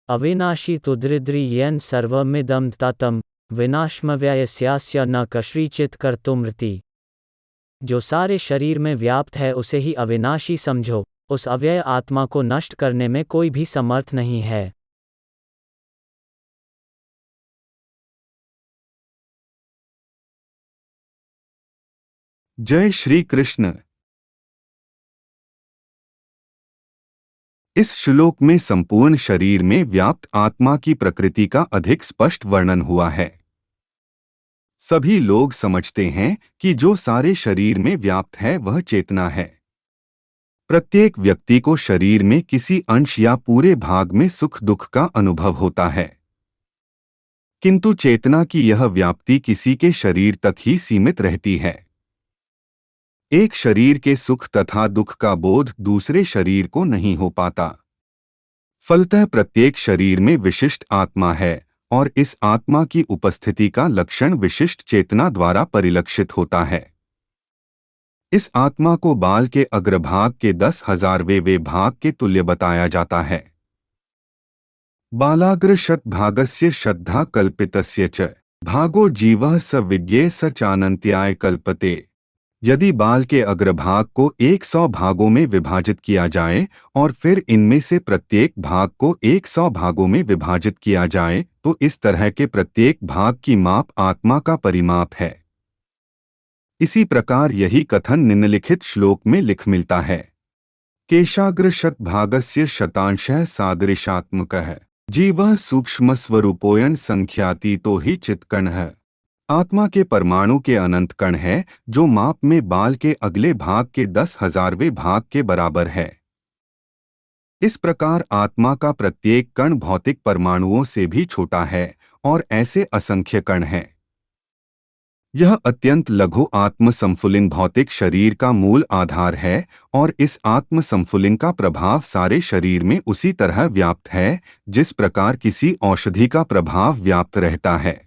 अविनाशी तुद्रिद्रि येन सर्वमिदं ततं विनाशमव्ययस्यास्य न कश्चित् कर्तुमर्हति। जो सारे शरीर में व्याप्त है उसे ही अविनाशी समझो, उस अव्यय आत्मा को नष्ट करने में कोई भी समर्थ नहीं है। जय श्री कृष्ण। इस श्लोक में संपूर्ण शरीर में व्याप्त आत्मा की प्रकृति का अधिक स्पष्ट वर्णन हुआ है। सभी लोग समझते हैं कि जो सारे शरीर में व्याप्त है वह चेतना है। प्रत्येक व्यक्ति को शरीर में किसी अंश या पूरे भाग में सुख दुख का अनुभव होता है, किंतु चेतना की यह व्याप्ति किसी के शरीर तक ही सीमित रहती है। एक शरीर के सुख तथा दुख का बोध दूसरे शरीर को नहीं हो पाता। फलतः प्रत्येक शरीर में विशिष्ट आत्मा है और इस आत्मा की उपस्थिति का लक्षण विशिष्ट चेतना द्वारा परिलक्षित होता है। इस आत्मा को बाल के अग्रभाग के 10,000वें भाग के तुल्य बताया जाता है। बालाग्र शतभागस्य श्रद्धा कल्पितस्य च भागो जीवः स विज्ञे स चानन्त्याय कल्पते। यदि बाल के अग्रभाग को 100 भागों में विभाजित किया जाए और फिर इनमें से प्रत्येक भाग को 100 भागों में विभाजित किया जाए तो इस तरह के प्रत्येक भाग की माप आत्मा का परिमाप है। इसी प्रकार यही कथन निम्नलिखित श्लोक में लिख मिलता है। केशाग्र शतभागस्य शतांशः सादृशात्मकः जीवः सूक्ष्मस्वरूपोऽयं संख्याति तो ही चित्कणः। आत्मा के परमाणु के अनंत कण है जो माप में बाल के अगले भाग के 10,000वें भाग के बराबर है। इस प्रकार आत्मा का प्रत्येक कण भौतिक परमाणुओं से भी छोटा है और ऐसे असंख्य कण हैं। यह अत्यंत लघु आत्म संफुलिंग भौतिक शरीर का मूल आधार है और इस आत्म संफुलिंग का प्रभाव सारे शरीर में उसी तरह व्याप्त है जिस प्रकार किसी औषधि का प्रभाव व्याप्त रहता है।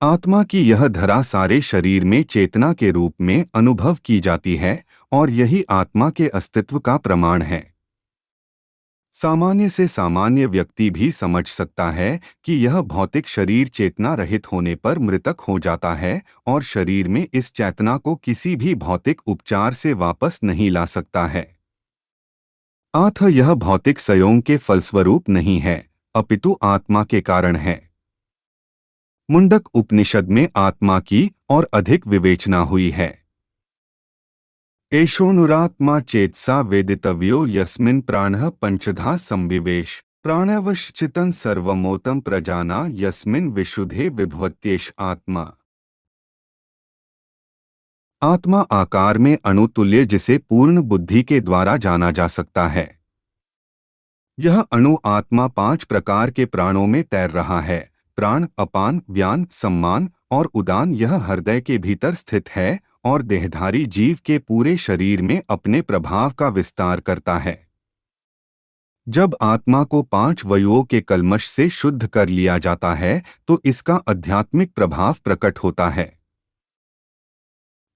आत्मा की यह धरा सारे शरीर में चेतना के रूप में अनुभव की जाती है और यही आत्मा के अस्तित्व का प्रमाण है। सामान्य से सामान्य व्यक्ति भी समझ सकता है कि यह भौतिक शरीर चेतना रहित होने पर मृतक हो जाता है और शरीर में इस चेतना को किसी भी भौतिक उपचार से वापस नहीं ला सकता है। अतः यह भौतिक संयोग के फलस्वरूप नहीं है अपितु आत्मा के कारण है। मुंडक उपनिषद में आत्मा की और अधिक विवेचना हुई है। एषोनुरात्मा चेतसा वेदितव्यो यस्मिन् प्राणः पंचधा संविवेश प्राणवश्चितं सर्वमोतं प्रजाना यस्मिन् विशुद्धे विभवत्येष आत्मा। आत्मा आकार में अणुतुल्य जिसे पूर्ण बुद्धि के द्वारा जाना जा सकता है। यह अणु आत्मा 5 प्रकार के प्राणों में तैर रहा है। प्राण, अपान, व्यान, सम्मान और उदान यह हृदय के भीतर स्थित है और देहधारी जीव के पूरे शरीर में अपने प्रभाव का विस्तार करता है। जब आत्मा को 5 वयुओं के कल्मश से शुद्ध कर लिया जाता है तो इसका आध्यात्मिक प्रभाव प्रकट होता है।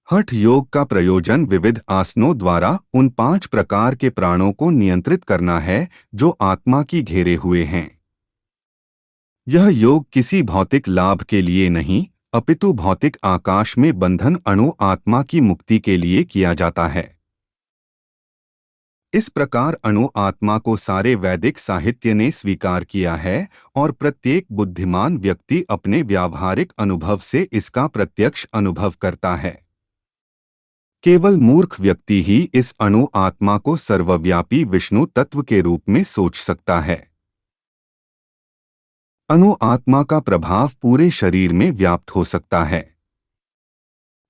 हठ योग का प्रयोजन विविध आसनों द्वारा उन 5 प्रकार के प्राणों को नियंत्रित करना है जो आत्मा की घेरे हुए हैं। यह योग किसी भौतिक लाभ के लिए नहीं अपितु भौतिक आकाश में बंधन अणु आत्मा की मुक्ति के लिए किया जाता है। इस प्रकार अणु आत्मा को सारे वैदिक साहित्य ने स्वीकार किया है और प्रत्येक बुद्धिमान व्यक्ति अपने व्यावहारिक अनुभव से इसका प्रत्यक्ष अनुभव करता है। केवल मूर्ख व्यक्ति ही इस अणु आत्मा को सर्वव्यापी विष्णु तत्व के रूप में सोच सकता है। अणु आत्मा का प्रभाव पूरे शरीर में व्याप्त हो सकता है।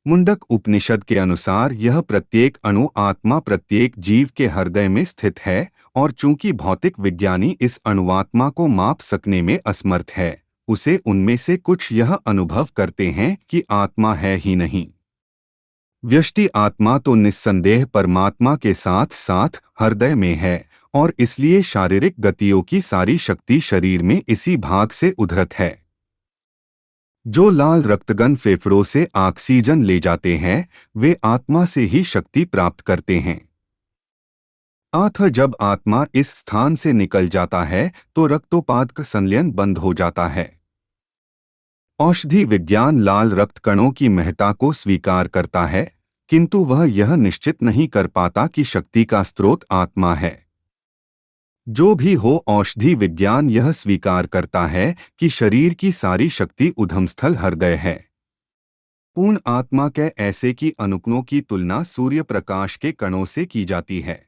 मुंडक उपनिषद के अनुसार यह प्रत्येक अणु आत्मा प्रत्येक जीव के हृदय में स्थित है और चूंकि भौतिक विज्ञानी इस अणुआत्मा को माप सकने में असमर्थ है, उसे उनमें से कुछ यह अनुभव करते हैं कि आत्मा है ही नहीं। व्यष्टि आत्मा तो निस्संदेह परमात्मा के साथ साथ हृदय में है और इसलिए शारीरिक गतियों की सारी शक्ति शरीर में इसी भाग से उद्धृत है। जो लाल रक्तगण फेफड़ों से ऑक्सीजन ले जाते हैं वे आत्मा से ही शक्ति प्राप्त करते हैं। अतः जब आत्मा इस स्थान से निकल जाता है तो रक्तोपाद का संलयन बंद हो जाता है। औषधि विज्ञान लाल रक्त कणों की महत्ता को स्वीकार करता है, किंतु वह यह निश्चित नहीं कर पाता कि शक्ति का स्रोत आत्मा है। जो भी हो, औषधि विज्ञान यह स्वीकार करता है कि शरीर की सारी शक्ति उद्गमस्थल हृदय है। पूर्ण आत्मा के ऐसे की अणुओं की तुलना सूर्य प्रकाश के कणों से की जाती है।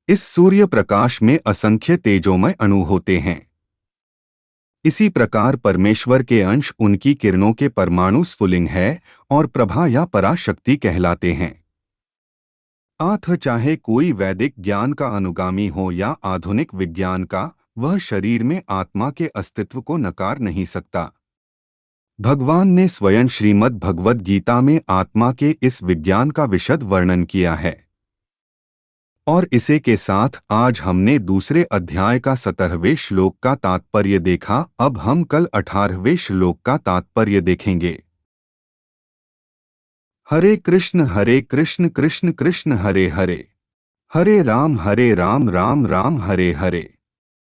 इस सूर्य प्रकाश में असंख्य तेजोमय अणु होते हैं। इसी प्रकार परमेश्वर के अंश उनकी किरणों के परमाणु स्फुलिंग है और प्रभा या पराशक्ति कहलाते हैं। अतः चाहे कोई वैदिक ज्ञान का अनुगामी हो या आधुनिक विज्ञान का, वह शरीर में आत्मा के अस्तित्व को नकार नहीं सकता। भगवान ने स्वयं श्रीमद् भगवद गीता में आत्मा के इस विज्ञान का विशद वर्णन किया है। और इसे के साथ आज हमने दूसरे अध्याय का 17वें श्लोक का तात्पर्य देखा। अब हम कल 18वें श्लोक का तात्पर्य देखेंगे। हरे कृष्ण कृष्ण कृष्ण हरे हरे, हरे राम राम राम हरे हरे।